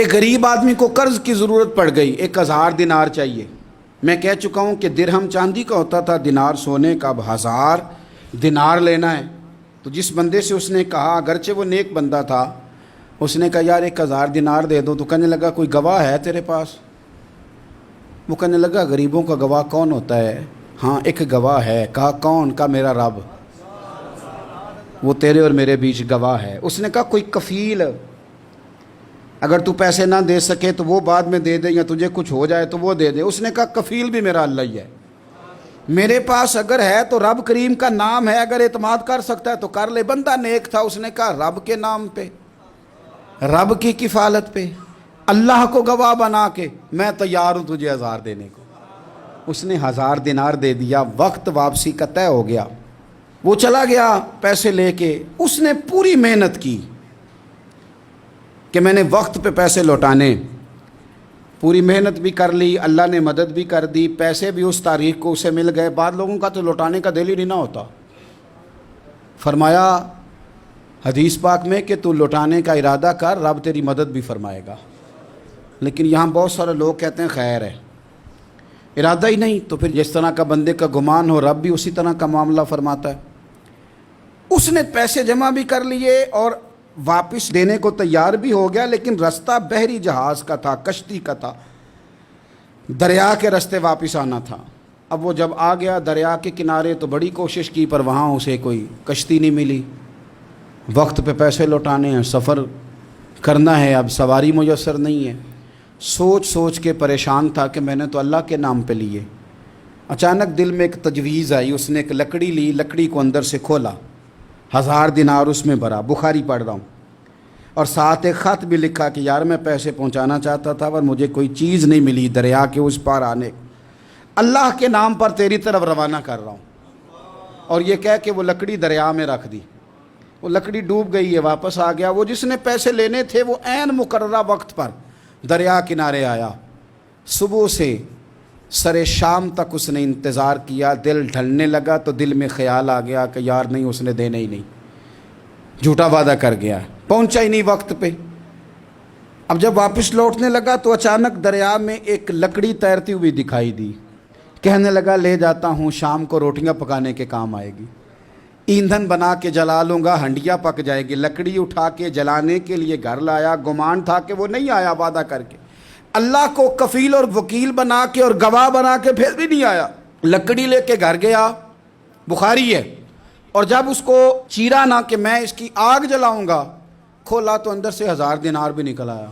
ایک غریب آدمی کو قرض کی ضرورت پڑ گئی، 1000 دینار چاہیے۔ میں کہہ چکا ہوں کہ درہم چاندی کا ہوتا تھا، دینار سونے کا، اب 1000 دینار لینا ہے۔ تو جس بندے سے اس نے کہا، اگرچہ وہ نیک بندہ تھا، اس نے کہا یار 1000 دینار دے دو، تو کہنے لگا کوئی گواہ ہے تیرے پاس؟ وہ کہنے لگا غریبوں کا گواہ کون ہوتا ہے؟ ہاں ایک گواہ ہے۔ کہا کون؟ کہا میرا رب، وہ تیرے اور میرے بیچ گواہ ہے۔ اس نے کہا کوئی کفیل، اگر تو پیسے نہ دے سکے تو وہ بعد میں دے دے، یا تجھے کچھ ہو جائے تو وہ دے دے۔ اس نے کہا کفیل بھی میرا اللہ ہی ہے، میرے پاس اگر ہے تو رب کریم کا نام ہے، اگر اعتماد کر سکتا ہے تو کر لے۔ بندہ نیک تھا، اس نے کہا رب کے نام پہ، رب کی کفالت پہ، اللہ کو گواہ بنا کے میں تیار ہوں تجھے 1000 دینے کو۔ اس نے 1000 دینار دے دیا، وقت واپسی کا طے ہو گیا، وہ چلا گیا پیسے لے کے۔ اس نے پوری محنت کی کہ میں نے وقت پہ پیسے لوٹانے، پوری محنت بھی کر لی، اللہ نے مدد بھی کر دی، پیسے بھی اس تاریخ کو اسے مل گئے۔ بعض لوگوں کا تو لوٹانے کا دل ہی نہیں نہ ہوتا۔ فرمایا حدیث پاک میں کہ تو لوٹانے کا ارادہ کر، رب تیری مدد بھی فرمائے گا۔ لیکن یہاں بہت سارے لوگ کہتے ہیں خیر ہے، ارادہ ہی نہیں، تو پھر جس طرح کا بندے کا گمان ہو رب بھی اسی طرح کا معاملہ فرماتا ہے۔ اس نے پیسے جمع بھی کر لیے اور واپس دینے کو تیار بھی ہو گیا، لیکن رستہ بحری جہاز کا تھا، کشتی کا تھا، دریا کے رستے واپس آنا تھا۔ اب وہ جب آ گیا دریا کے کنارے تو بڑی کوشش کی، پر وہاں اسے کوئی کشتی نہیں ملی۔ وقت پہ پیسے لوٹانے ہیں، سفر کرنا ہے، اب سواری میسر نہیں ہے۔ سوچ سوچ کے پریشان تھا کہ میں نے تو اللہ کے نام پہ لیے۔ اچانک دل میں ایک تجویز آئی، اس نے ایک لکڑی لی، لکڑی کو اندر سے کھولا، 1000 دینار اس میں بھرا، بخاری پڑھ رہا ہوں، اور ساتھ ایک خط بھی لکھا کہ یار میں پیسے پہنچانا چاہتا تھا پر مجھے کوئی چیز نہیں ملی دریا کے اس پار آنے، اللہ کے نام پر تیری طرف روانہ کر رہا ہوں۔ اور یہ کہہ کہ وہ لکڑی دریا میں رکھ دی، وہ لکڑی ڈوب گئی ہے، واپس آ گیا۔ وہ جس نے پیسے لینے تھے وہ عین مقررہ وقت پر دریا کنارے آیا۔ صبح سے سر شام تک اس نے انتظار کیا، دل ڈھلنے لگا تو دل میں خیال آ گیا کہ یار نہیں، اس نے دینا ہی نہیں، جھوٹا وعدہ کر گیا، پہنچا ہی نہیں وقت پہ۔ اب جب واپس لوٹنے لگا تو اچانک دریا میں ایک لکڑی تیرتی ہوئی دکھائی دی، کہنے لگا لے جاتا ہوں، شام کو روٹیاں پکانے کے کام آئے گی، ایندھن بنا کے جلا لوں گا، ہنڈیا پک جائے گی۔ لکڑی اٹھا کے جلانے کے لیے گھر لایا، گمان تھا کہ وہ نہیں آیا وعدہ کر کے، اللہ کو کفیل اور وکیل بنا کے اور گواہ بنا کے پھر بھی نہیں آیا۔ لکڑی لے کے گھر گیا، بخاری ہے، اور جب اس کو چیرا نہ کہ میں اس کی آگ جلاؤں گا، کھولا تو اندر سے 1000 دینار بھی نکل آیا،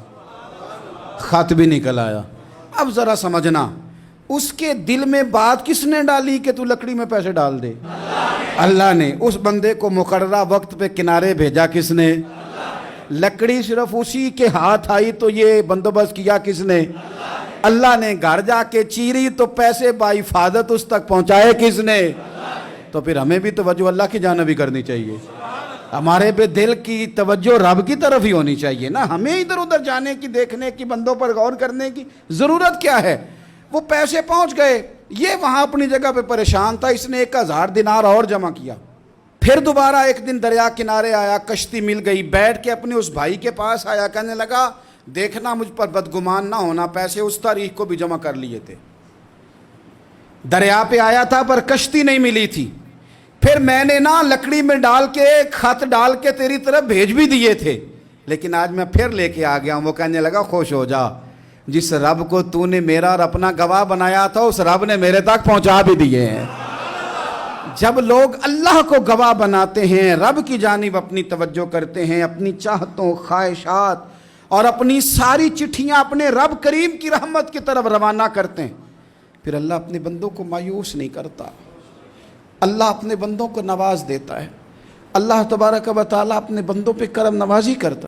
خط بھی نکل آیا۔ اب ذرا سمجھنا، اس کے دل میں بات کس نے ڈالی کہ تو لکڑی میں پیسے ڈال دے؟ اللہ نے۔ اس بندے کو مقررہ وقت پہ کنارے بھیجا کس نے؟ لکڑی صرف اسی کے ہاتھ آئی تو یہ بندوبست کیا کس نے؟ اللہ نے۔ گھر جا کے چیری تو پیسے بحفاظت اس تک پہنچائے کس نے؟ تو پھر ہمیں بھی توجہ اللہ کی جانب ہی کرنی چاہیے، ہمارے پہ دل کی توجہ رب کی طرف ہی ہونی چاہیے نا، ہمیں ادھر ادھر جانے کی، دیکھنے کی، بندوں پر غور کرنے کی ضرورت کیا ہے؟ وہ پیسے پہنچ گئے، یہ وہاں اپنی جگہ پہ پریشان تھا، اس نے 1000 دینار اور جمع کیا۔ پھر دوبارہ ایک دن دریا کنارے آیا، کشتی مل گئی، بیٹھ کے اپنے اس بھائی کے پاس آیا، کہنے لگا دیکھنا مجھ پر بدگمان نہ ہونا، پیسے اس تاریخ کو بھی جمع کر لیے تھے، دریا پہ آیا تھا پر کشتی نہیں ملی تھی، پھر میں نے نا لکڑی میں ڈال کے خط ڈال کے تیری طرف بھیج بھی دیے تھے، لیکن آج میں پھر لے کے آ گیا ہوں۔ وہ کہنے لگا خوش ہو جا، جس رب کو تو نے میرا اور اپنا گواہ بنایا تھا اس رب نے میرے تک پہنچا بھی دیے ہیں۔ جب لوگ اللہ کو گواہ بناتے ہیں، رب کی جانب اپنی توجہ کرتے ہیں، اپنی چاہتوں، خواہشات اور اپنی ساری چٹھیاں اپنے رب کریم کی رحمت کی طرف روانہ کرتے ہیں، پھر اللہ اپنے بندوں کو مایوس نہیں کرتا، اللہ اپنے بندوں کو نواز دیتا ہے، اللہ تبارک و تعالیٰ اپنے بندوں پہ کرم نوازی کرتا ہے۔